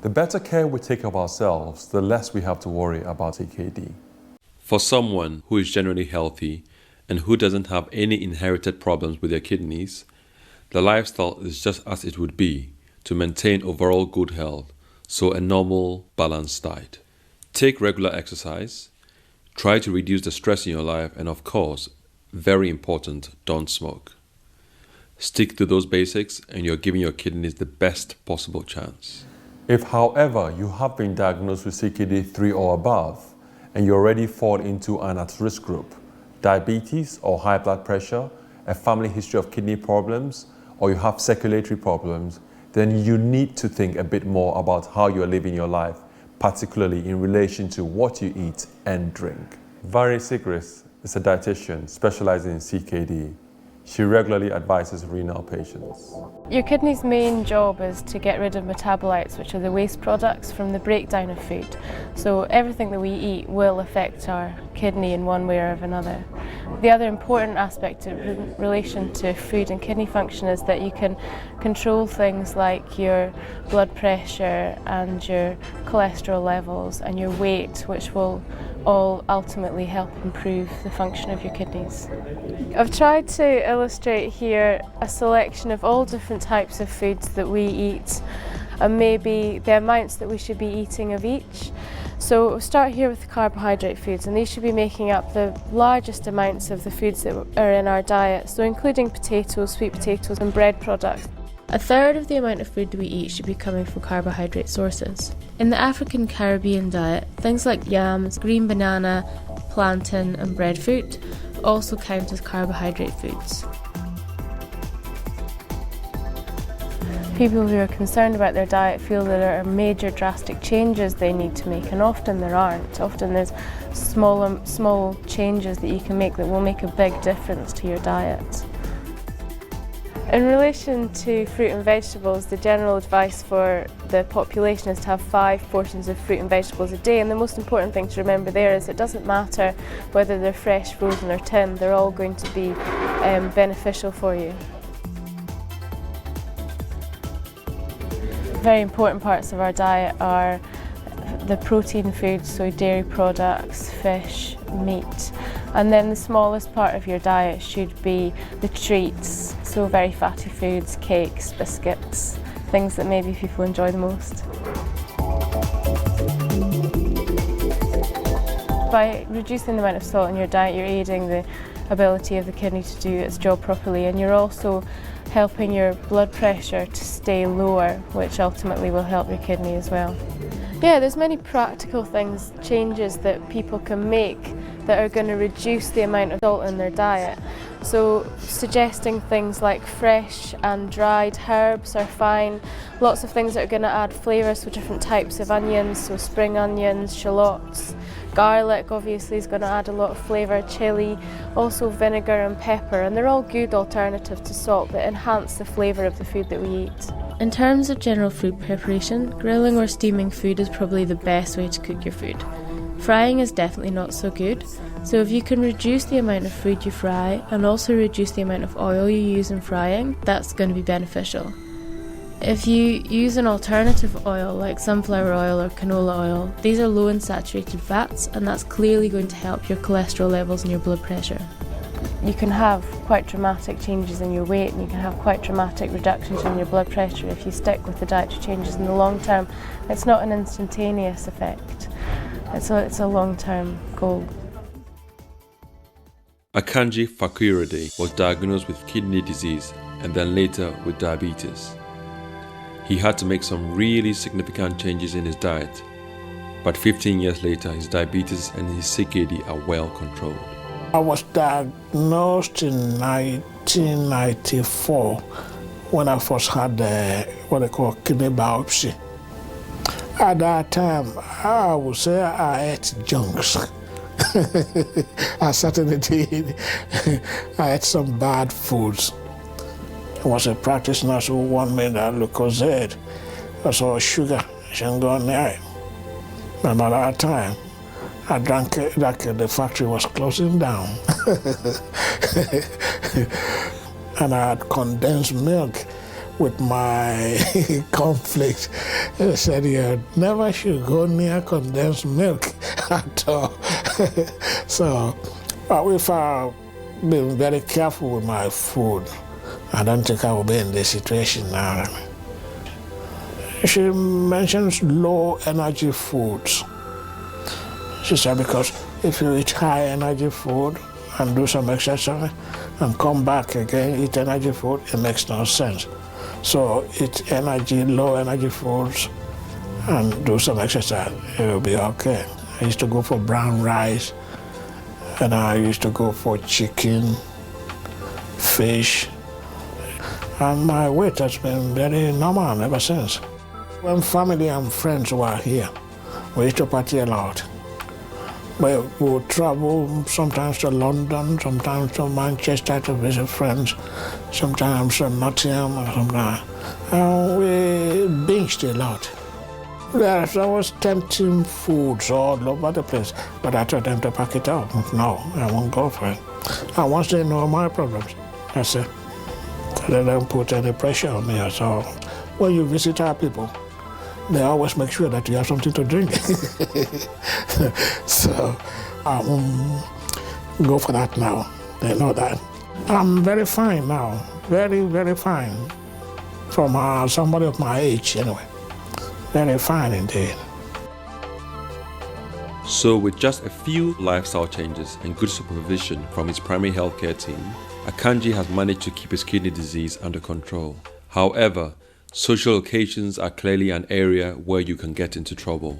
The better care we take of ourselves, the less we have to worry about CKD. For someone who is generally healthy and who doesn't have any inherited problems with their kidneys, the lifestyle is just as it would be to maintain overall good health, so a normal, balanced diet. Take regular exercise, try to reduce the stress in your life, and of course, very important, don't smoke. Stick to those basics and you're giving your kidneys the best possible chance. If, however, you have been diagnosed with CKD 3 or above, and you already fall into an at-risk group, diabetes or high blood pressure, a family history of kidney problems, or you have circulatory problems, then you need to think a bit more about how you're living your life, particularly in relation to what you eat and drink. Valerie Sigris is a dietitian specializing in CKD. She regularly advises renal patients. Your kidney's main job is to get rid of metabolites, which are the waste products from the breakdown of food. So everything that we eat will affect our kidney in one way or another. The other important aspect in relation to food and kidney function is that you can control things like your blood pressure and your cholesterol levels and your weight, which will all ultimately help improve the function of your kidneys. I've tried to illustrate here a selection of all different types of foods that we eat and maybe the amounts that we should be eating of each. So we'll start here with the carbohydrate foods, and these should be making up the largest amounts of the foods that are in our diet, so including potatoes, sweet potatoes and bread products. A third of the amount of food that we eat should be coming from carbohydrate sources. In the African Caribbean diet, things like yams, green banana, plantain and breadfruit also count as carbohydrate foods. People who are concerned about their diet feel that there are major drastic changes they need to make, and often there aren't. Often there's small changes that you can make that will make a big difference to your diet. In relation to fruit and vegetables, the general advice for the population is to have 5 portions of fruit and vegetables a day, and the most important thing to remember there is it doesn't matter whether they're fresh, frozen or tinned, they're all going to be beneficial for you. Very important parts of our diet are the protein foods, so dairy products, fish, meat. And then the smallest part of your diet should be the treats, so very fatty foods, cakes, biscuits, things that maybe people enjoy the most. By reducing the amount of salt in your diet, you're aiding the ability of the kidney to do its job properly, and you're also helping your blood pressure to stay lower, which ultimately will help your kidney as well. Yeah, there's many practical things, changes that people can make that are going to reduce the amount of salt in their diet. So suggesting things like fresh and dried herbs are fine. Lots of things that are going to add flavour, so different types of onions, so spring onions, shallots. Garlic obviously is going to add a lot of flavour, chilli, also vinegar and pepper, and they're all good alternatives to salt that enhance the flavour of the food that we eat. In terms of general food preparation, grilling or steaming food is probably the best way to cook your food. Frying is definitely not so good, so if you can reduce the amount of food you fry and also reduce the amount of oil you use in frying, that's going to be beneficial. If you use an alternative oil like sunflower oil or canola oil, these are low in saturated fats, and that's clearly going to help your cholesterol levels and your blood pressure. You can have quite dramatic changes in your weight, and you can have quite dramatic reductions in your blood pressure if you stick with the dietary changes in the long term. It's not an instantaneous effect, it's a long-term goal. Akanji Fakurade was diagnosed with kidney disease and then later with diabetes. He had to make some really significant changes in his diet, but 15 years later his diabetes and his CKD are well controlled. I was diagnosed in 1994 when I first had what they call kidney biopsy. At that time, I would say I ate junks. I certainly did. I ate some bad foods. There was a practice nurse who warned me that Lucozade was all sugar, I shouldn't go near it. And by that time, I drank it like the factory was closing down. And I had condensed milk with my conflict. He said, you never should go near condensed milk at all. So if I've been very careful with my food, I don't think I will be in this situation now. She mentions low energy foods. She said, because if you eat high energy food and do some exercise and come back again, eat energy food, it makes no sense. So eat low energy foods and do some exercise, it will be okay. I used to go for brown rice, and I used to go for chicken, fish, and my weight has been very normal ever since. When family and friends were here, we used to party a lot. We would travel sometimes to London, sometimes to Manchester to visit friends, sometimes to Nottingham, and we binged a lot. There was tempting foods all over the place, but I told them to pack it up. No, I won't go for it. And once they know my problems, that's it. They don't put any pressure on me. So when you visit our people, they always make sure that you have something to drink. So I won't go for that now. They know that. I'm very fine now, very, very fine. From somebody of my age, anyway. Very fine indeed. So with just a few lifestyle changes and good supervision from his primary healthcare team, Akanji has managed to keep his kidney disease under control. However, social occasions are clearly an area where you can get into trouble.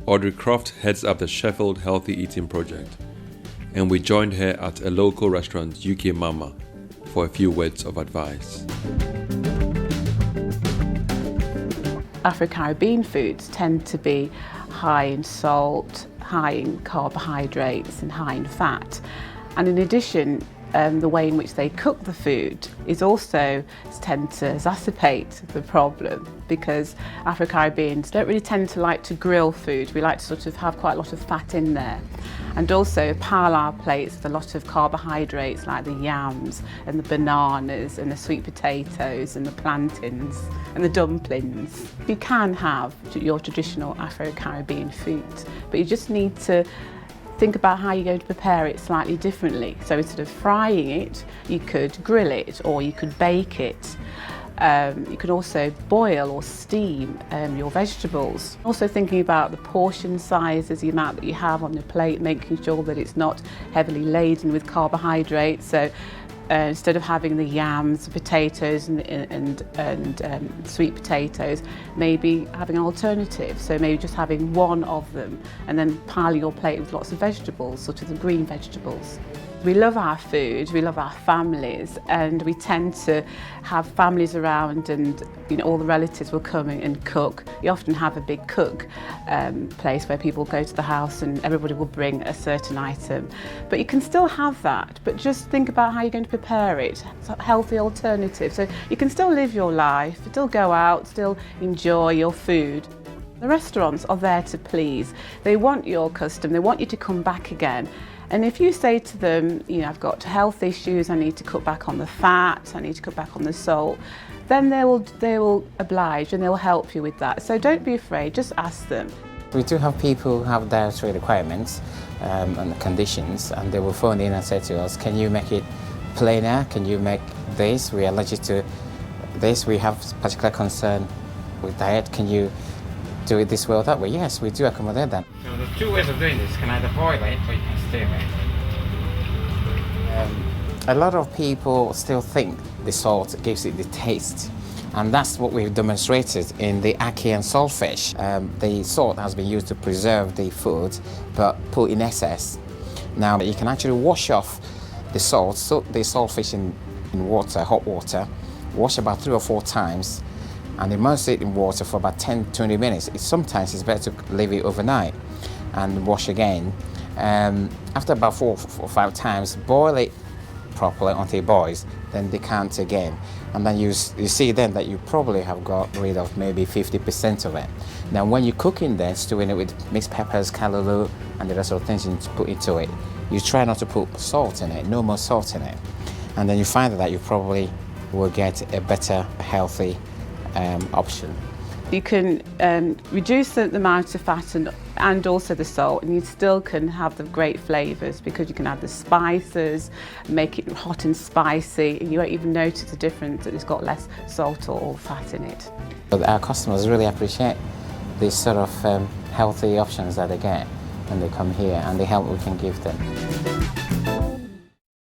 Audrey Croft heads up the Sheffield Healthy Eating Project, and we joined her at a local restaurant, UK Mama, for a few words of advice. Afro-Caribbean foods tend to be high in salt, high in carbohydrates and high in fat. And in addition, the way in which they cook the food is also tend to exacerbate the problem, because Afro-Caribbeans don't really tend to like to grill food. We like to sort of have quite a lot of fat in there. And also pile our plates with a lot of carbohydrates like the yams and the bananas and the sweet potatoes and the plantains and the dumplings. You can have your traditional Afro-Caribbean foods, but you just need to think about how you're going to prepare it slightly differently. So instead of frying it, you could grill it or you could bake it. You can also boil or steam your vegetables. Also thinking about the portion sizes, the amount that you have on your plate, making sure that it's not heavily laden with carbohydrates. So instead of having the yams, potatoes and sweet potatoes, maybe having an alternative. So maybe just having one of them and then piling your plate with lots of vegetables, sort of the green vegetables. We love our food, we love our families, and we tend to have families around, and all the relatives will come in and cook. You often have a big cook place where people go to the house and everybody will bring a certain item. But you can still have that, but just think about how you're going to prepare it. It's a healthy alternative. So you can still live your life, still go out, still enjoy your food. The restaurants are there to please. They want your custom, they want you to come back again. And if you say to them, I've got health issues, I need to cut back on the fat, I need to cut back on the salt, then they will oblige and they will help you with that. So don't be afraid, just ask them. We do have people who have dietary requirements and conditions, and they will phone in and say to us, can you make it plainer? Can you make this? We are allergic to this. We have particular concern with diet. Can you do it this way or that way? Yes, we do accommodate that. So there's two ways of doing this. You can either boil it or you can steam it. A lot of people still think the salt gives it the taste, and that's what we've demonstrated in the ackee and saltfish. The salt has been used to preserve the food, but put in excess. Now you can actually wash off the salt, soak the saltfish in water, hot water, wash about 3 or 4 times, and immerse it in water for about 10-20 minutes. Sometimes it's better to leave it overnight and wash again. After about 4 or 5 times, boil it properly until it boils, then decant again. And then you see then that you probably have got rid of maybe 50% of it. Now when you're cooking then, stewing it with mixed peppers, callaloo, and the rest of the things you need to put into it, you try not to put salt in it, no more salt in it. And then you find that you probably will get a better, healthy option. You can reduce the amount of fat and also the salt, and you still can have the great flavours because you can add the spices, make it hot and spicy, and you won't even notice the difference that it's got less salt or fat in it. But our customers really appreciate these sort of healthy options that they get when they come here and the help we can give them.